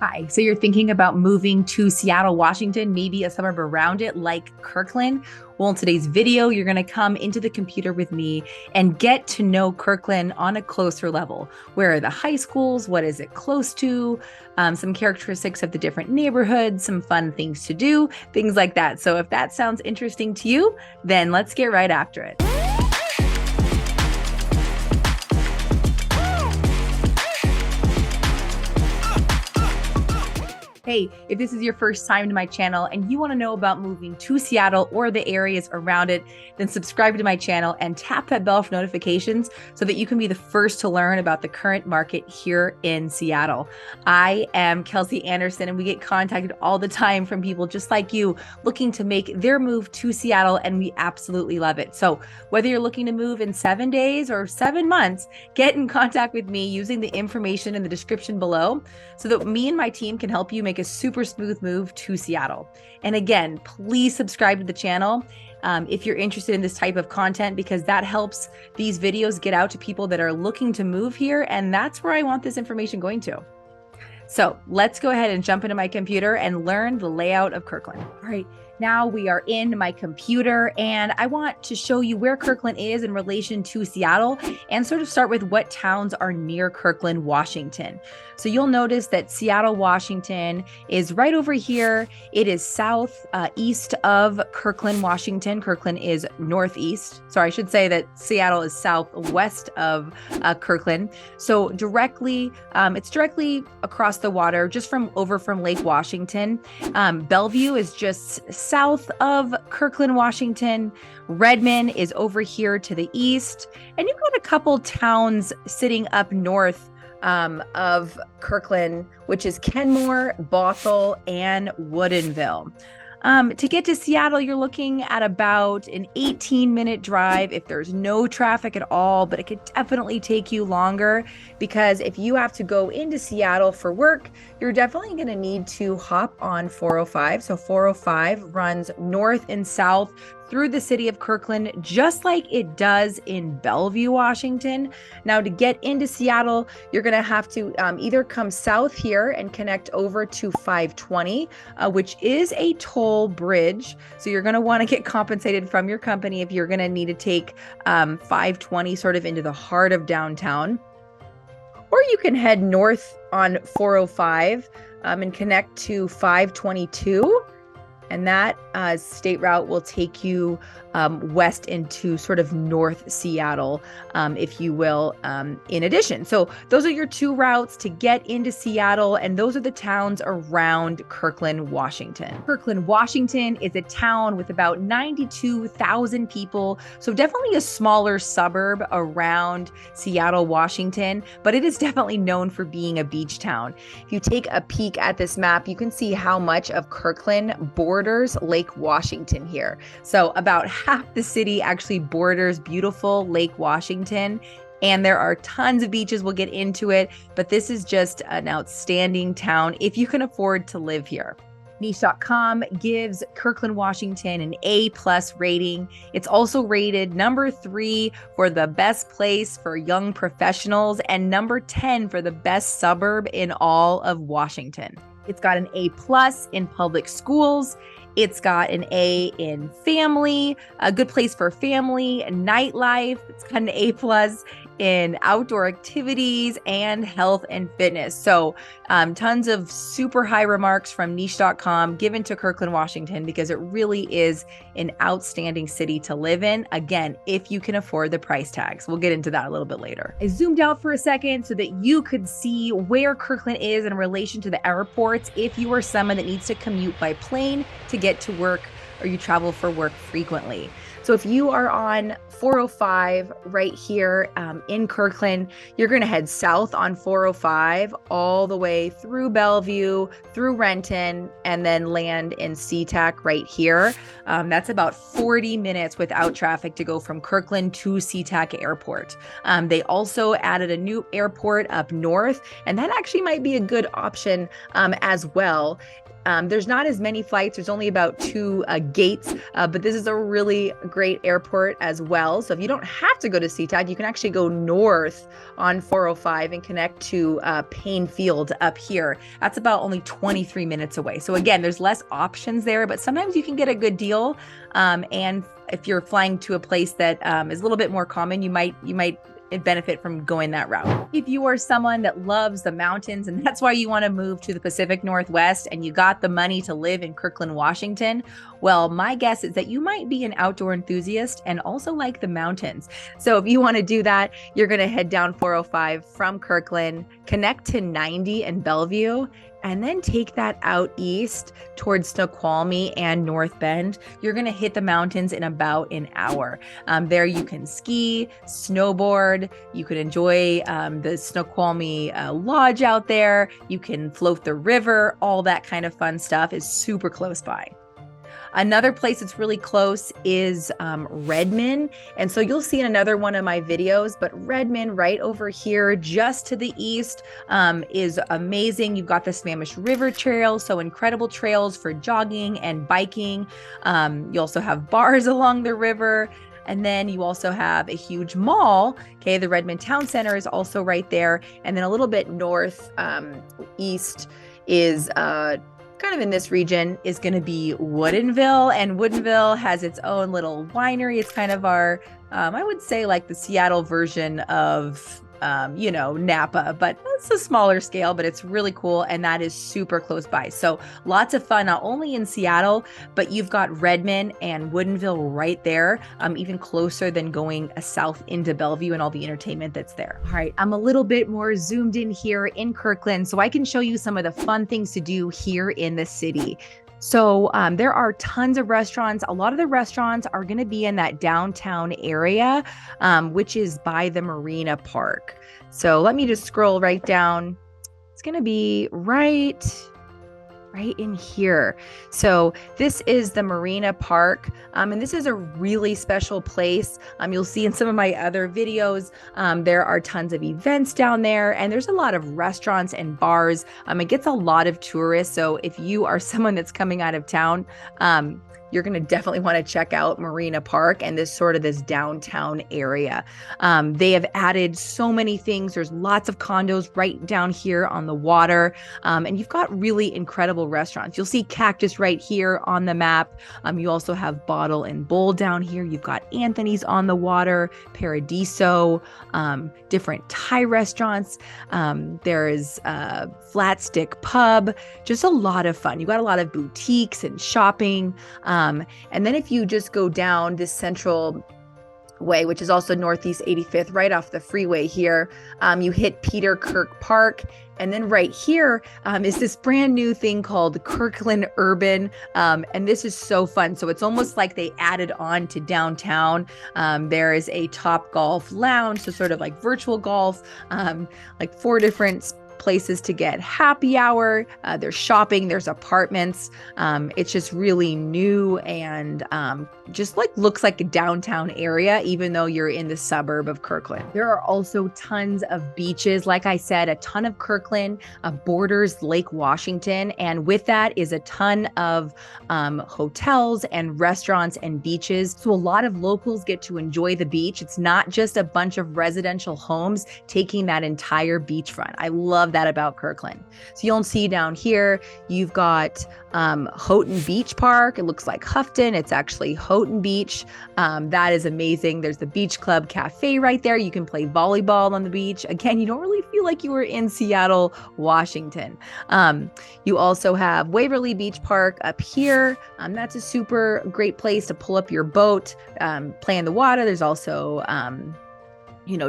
Hi, so you're thinking about moving to Seattle, Washington, maybe a suburb around it like Kirkland? Well, in today's video, you're going to come into the computer with me and get to know Kirkland on a closer level. Where are the high schools? What is it close to? Some characteristics of the different neighborhoods, some fun things to do, things like that. So if that sounds interesting to you, then let's get right after it. Hey, if this is your first time to my channel and you want to know about moving to Seattle or the areas around it, then subscribe to my channel and tap that bell for notifications so that you can be the first to learn about the current market here in Seattle. I am Kelsey Anderson, and we get contacted all the time from people just like you looking to make their move to Seattle, and we absolutely love it. So whether you're looking to move in 7 days or 7 months, get in contact with me using the information in the description below so that me and my team can help you make a super smooth move to Seattle. And again, please subscribe to the channel if you're interested in this type of content, because that helps these videos get out to people that are looking to move here. And that's where I want this information going to. So let's go ahead and jump into my computer and learn the layout of Kirkland. All right. Now we are in my computer, and I want to show you where Kirkland is in relation to Seattle and sort of start with what towns are near Kirkland, Washington. So you'll notice that Seattle, Washington is right over here. It is east of Kirkland, Washington. Kirkland is northeast. Sorry, I should say that Seattle is southwest of Kirkland. So it's directly across the water, just from Lake Washington. Bellevue is just south of Kirkland, Washington. Redmond is over here to the east. And you've got a couple towns sitting up north of Kirkland, which is Kenmore, Bothell, and Woodinville. To get to Seattle, you're looking at about an 18-minute drive if there's no traffic at all, but it could definitely take you longer, because if you have to go into Seattle for work, you're definitely going to need to hop on 405. So 405 runs north and south through the city of Kirkland, just like it does in Bellevue, Washington. Now, to get into Seattle, you're going to have to either come south here and connect over to 520, which is a toll bridge. So you're going to want to get compensated from your company if you're going to need to take 520 sort of into the heart of downtown. Or you can head north on 405 and connect to 522. And that state route will take you west into sort of North Seattle, if you will, in addition. So those are your two routes to get into Seattle, and those are the towns around Kirkland, Washington. Kirkland, Washington is a town with about 92,000 people, so definitely a smaller suburb around Seattle, Washington, but it is definitely known for being a beach town. If you take a peek at this map, you can see how much of Kirkland borders Lake Washington here. So about half the city actually borders beautiful Lake Washington, and there are tons of beaches. We'll get into it, but this is just an outstanding town if you can afford to live here. Niche.com gives Kirkland, Washington an A+ rating. It's also rated number 3 for the best place for young professionals and number 10 for the best suburb in all of Washington. It's got an A+ in public schools. It's got an A in family, a good place for family, nightlife. It's got an A+ in outdoor activities and health and fitness. So tons of super high remarks from Niche.com given to Kirkland, Washington, because it really is an outstanding city to live in. Again, if you can afford the price tags. We'll get into that a little bit later. I zoomed out for a second so that you could see where Kirkland is in relation to the airports if you are someone that needs to commute by plane to get to work, or you travel for work frequently. So if you are on 405 right here in Kirkland, you're going to head south on 405 all the way through Bellevue, through Renton, and then land in SeaTac right here. That's about 40 minutes without traffic to go from Kirkland to SeaTac Airport. They also added a new airport up north, and that actually might be a good option as well. There's not as many flights. There's only about 2 gates, but this is a really great airport as well. So if you don't have to go to SeaTac, you can actually go north on 405 and connect to Payne Field up here. That's about only 23 minutes away. So again, there's less options there, but sometimes you can get a good deal. And if you're flying to a place that is a little bit more common, you might benefit from going that route. If you are someone that loves the mountains and that's why you want to move to the Pacific Northwest and you got the money to live in Kirkland, Washington, well, my guess is that you might be an outdoor enthusiast and also like the mountains. So if you want to do that, you're going to head down 405 from Kirkland, connect to 90 and Bellevue, and then take that out east towards Snoqualmie and North Bend. You're gonna hit the mountains in about an hour. There you can ski, snowboard, you could enjoy the Snoqualmie Lodge out there, you can float the river, all that kind of fun stuff is super close by. Another place that's really close is Redmond. And so you'll see in another one of my videos, but Redmond right over here, just to the east, is amazing. You've got the Sammamish River Trail, so incredible trails for jogging and biking. You also have bars along the river. And then you also have a huge mall. Okay, the Redmond Town Center is also right there. And then a little bit north east is kind of in this region is going to be Woodinville, and Woodinville has its own little winery. It's kind of our, I would say like the Seattle version of, Napa, but it's a smaller scale, but it's really cool. And that is super close by. So lots of fun, not only in Seattle, but you've got Redmond and Woodinville right there, even closer than going south into Bellevue and all the entertainment that's there. All right, I'm a little bit more zoomed in here in Kirkland, so I can show you some of the fun things to do here in the city. So there are tons of restaurants. A lot of the restaurants are going to be in that downtown area, which is by the Marina Park. So let me just scroll right down. It's going to be right in here. So this is the Marina Park, and this is a really special place. You'll see in some of my other videos, there are tons of events down there, and there's a lot of restaurants and bars. It gets a lot of tourists. So if you are someone that's coming out of town, you're going to definitely want to check out Marina Park and this downtown area. They have added so many things. There's lots of condos right down here on the water. And you've got really incredible restaurants. You'll see Cactus right here on the map. You also have Bottle and Bowl down here. You've got Anthony's on the water, Paradiso, different Thai restaurants. There is Flat Stick Pub, just a lot of fun. You've got a lot of boutiques and shopping. And then if you just go down this Central Way, which is also Northeast 85th, right off the freeway here, you hit Peter Kirk Park. And then right here is this brand new thing called Kirkland Urban. And this is so fun. So it's almost like they added on to downtown. There is a Top Golf lounge, so sort of like virtual golf, like 4 different places to get happy hour. There's shopping, there's apartments. It's just really new and just like looks like a downtown area, even though you're in the suburb of Kirkland. There are also tons of beaches. Like I said, a ton of Kirkland borders Lake Washington. And with that is a ton of hotels and restaurants and beaches. So a lot of locals get to enjoy the beach. It's not just a bunch of residential homes taking that entire beachfront. I love that about Kirkland. So you'll see down here, you've got Houghton Beach Park. It looks like Houghton. It's actually Houghton Beach. That is amazing. There's the Beach Club Cafe right there. You can play volleyball on the beach. Again, you don't really feel like you were in Seattle, Washington. You also have Waverly Beach Park up here. That's a super great place to pull up your boat, play in the water. There's also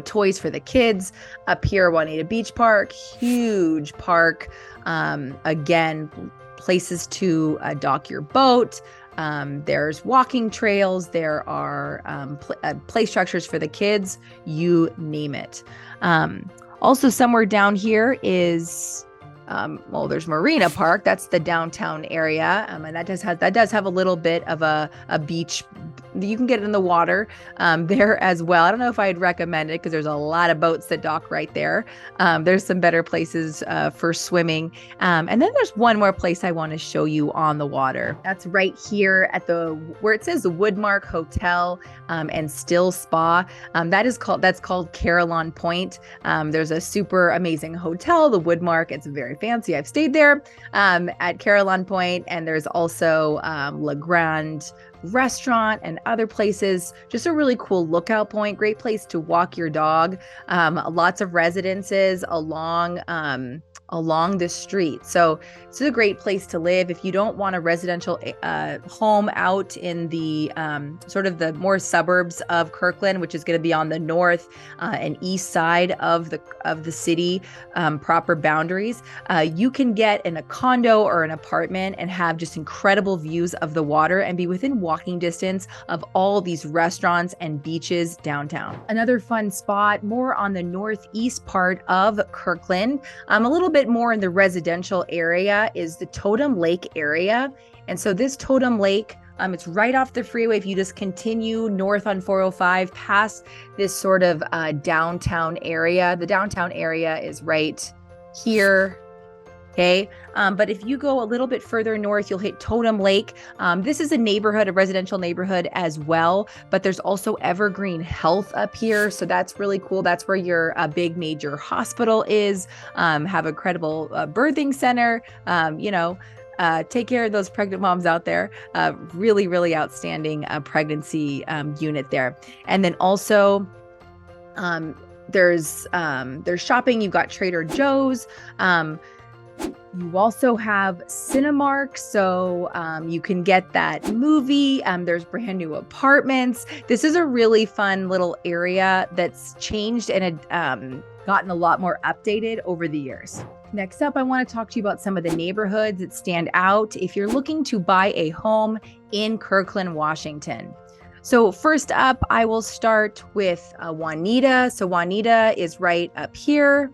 toys for the kids up here. Juanita Beach Park, huge park. Again, places to dock your boat. There's walking trails. There are play structures for the kids, you name it. Also somewhere down here is there's Marina Park. That's the downtown area. And that does have a little bit of a beach you can get in the water there as well. I don't know if I'd recommend it because there's a lot of boats that dock right there. There's some better places for swimming. And then there's one more place I want to show you on the water. That's right here at where it says the Woodmark Hotel and Still Spa. That's called Kirkland Point. There's a super amazing hotel, the Woodmark. It's very fancy. I've stayed there at Kirkland Point, and there's also La Grande restaurant and other places. Just a really cool lookout point, great place to walk your dog. Lots of residences along the street. So it's a great place to live. If you don't want a residential home out in the sort of the more suburbs of Kirkland, which is going to be on the north and east side of the city proper boundaries, you can get in a condo or an apartment and have just incredible views of the water and be within walking distance of all these restaurants and beaches downtown. Another fun spot more on the northeast part of Kirkland, a little bit more in the residential area, is the Totem Lake area. And so this Totem Lake, it's right off the freeway. If you just continue north on 405 past this sort of downtown area, the downtown area is right here. Okay. But if you go a little bit further north, you'll hit Totem Lake. This is a neighborhood, a residential neighborhood as well, but there's also Evergreen Health up here. So that's really cool. That's where your big major hospital is, have a credible birthing center, take care of those pregnant moms out there. Really, really outstanding pregnancy unit there. And then also, there's shopping. You've got Trader Joe's. You also have Cinemark, so you can get that movie. There's brand new apartments. This is a really fun little area that's changed and gotten a lot more updated over the years. Next up, I want to talk to you about some of the neighborhoods that stand out if you're looking to buy a home in Kirkland, Washington. So first up, I will start with Juanita. So Juanita is right up here.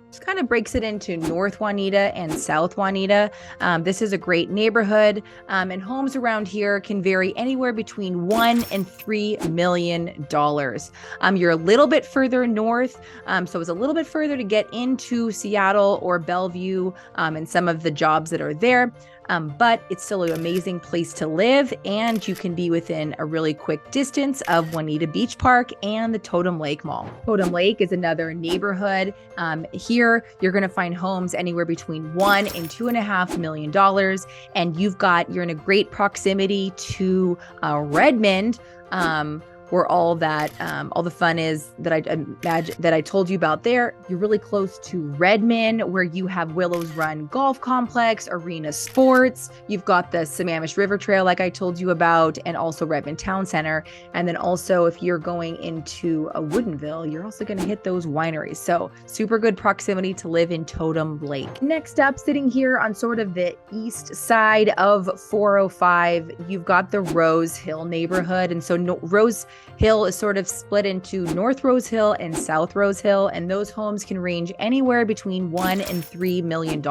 Just kind of breaks it into North Juanita and South Juanita. This is a great neighborhood, and homes around here can vary anywhere between $1 and $3 million. You're a little bit further north, so it's a little bit further to get into Seattle or Bellevue and some of the jobs that are there. But it's still an amazing place to live, and you can be within a really quick distance of Juanita Beach Park and the Totem Lake Mall. Totem Lake is another neighborhood. Here, you're going to find homes anywhere between $1 and $2.5 million, and you're in a great proximity to Redmond, where all the fun is that I told you about there. You're really close to Redmond, where you have Willows Run Golf Complex, Arena Sports. You've got the Sammamish River Trail, like I told you about, and also Redmond Town Center. And then also, if you're going into Woodinville, you're also going to hit those wineries. So super good proximity to live in Totem Lake. Next up, sitting here on sort of the east side of 405, you've got the Rose Hill neighborhood. And so Rose Hill is sort of split into North Rose Hill and South Rose Hill, and those homes can range anywhere between $1 and $3 million.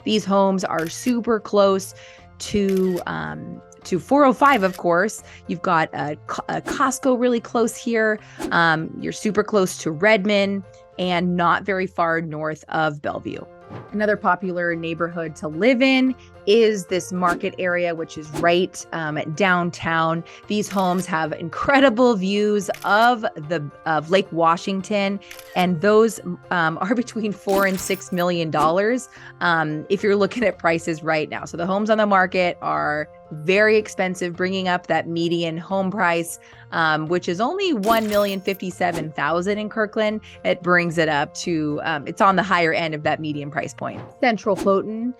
These homes are super close to 405, of course. You've got a Costco really close here. You're super close to Redmond and not very far north of Bellevue. Another popular neighborhood to live in is this market area, which is right downtown. These homes have incredible views of Lake Washington, and those are between $4 and $6 million if you're looking at prices right now. So the homes on the market are very expensive, bringing up that median home price, which is only $1,057,000 in Kirkland. It brings it up to, it's on the higher end of that median price point. Central Floaton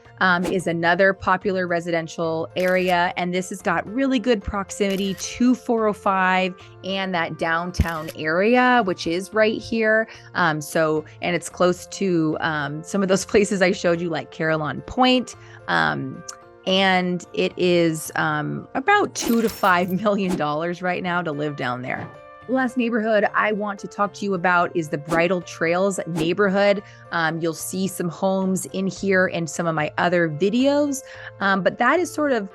is another popular residential area, and this has got really good proximity to 405 and that downtown area, which is right here. And it's close to some of those places I showed you, like Kirkland Point. And it is about $2 to $5 million right now to live down there. Last neighborhood I want to talk to you about is the Bridal Trails neighborhood. You'll see some homes in here in some of my other videos, but that is sort of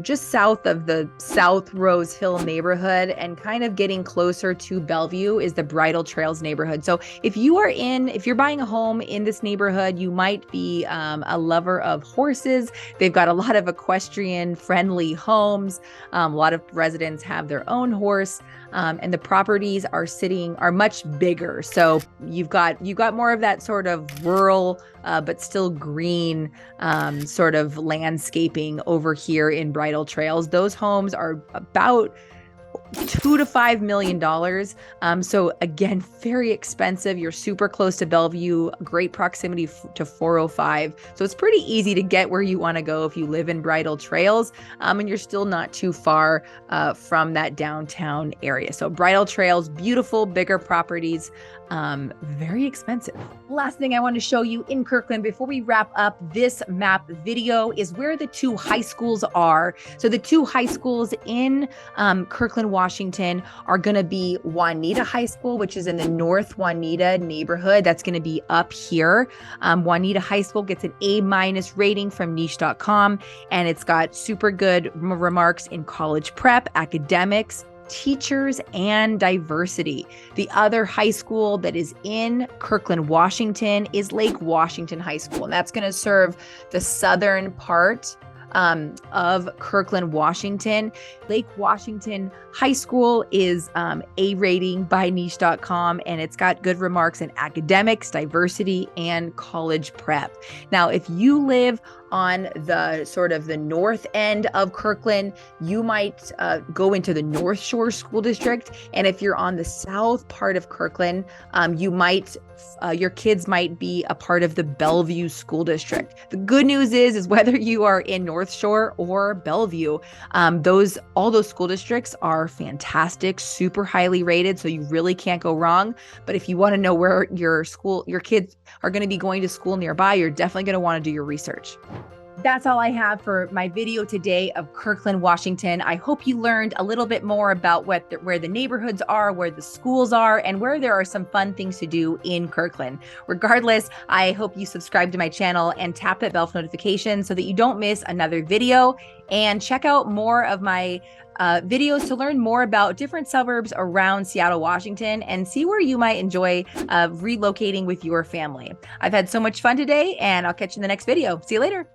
just south of the South Rose Hill neighborhood, and kind of getting closer to Bellevue is the Bridal Trails neighborhood. So if you're buying a home in this neighborhood, you might be a lover of horses. They've got a lot of equestrian friendly homes. A lot of residents have their own horse. And the properties are much bigger. So you've got more of that sort of rural, but still green sort of landscaping over here in Bridal Trails. Those homes are about $2 to $5 million. So again, very expensive. You're super close to Bellevue, great proximity to 405. So it's pretty easy to get where you want to go if you live in Bridal Trails, and you're still not too far from that downtown area. So Bridal Trails, beautiful, bigger properties, very expensive. Last thing I want to show you in Kirkland before we wrap up this map video is where the two high schools are. So the two high schools in Kirkland, Washington are going to be Juanita High School, which is in the North Juanita neighborhood. That's going to be up here. Juanita High School gets an A- rating from niche.com, and it's got super good remarks in college prep, academics, teachers, and diversity. The other high school that is in Kirkland, Washington is Lake Washington High School, and that's going to serve the southern part of Kirkland, Washington. Lake Washington High School is A rating by niche.com, and it's got good remarks in academics, diversity, and college prep. Now, if you live on the sort of the north end of Kirkland, you might go into the North Shore School District. And if you're on the south part of Kirkland, your kids might be a part of the Bellevue School District. The good news is whether you are in North Shore or Bellevue, all those school districts are fantastic, super highly rated, so you really can't go wrong. But if you want to know where your kids are going to be going to school nearby, you're definitely going to want to do your research. That's all I have for my video today of Kirkland, Washington. I hope you learned a little bit more about where the neighborhoods are, where the schools are, and where there are some fun things to do in Kirkland. Regardless, I hope you subscribe to my channel and tap that bell for notifications so that you don't miss another video. And check out more of my videos to learn more about different suburbs around Seattle, Washington, and see where you might enjoy relocating with your family. I've had so much fun today, and I'll catch you in the next video. See you later.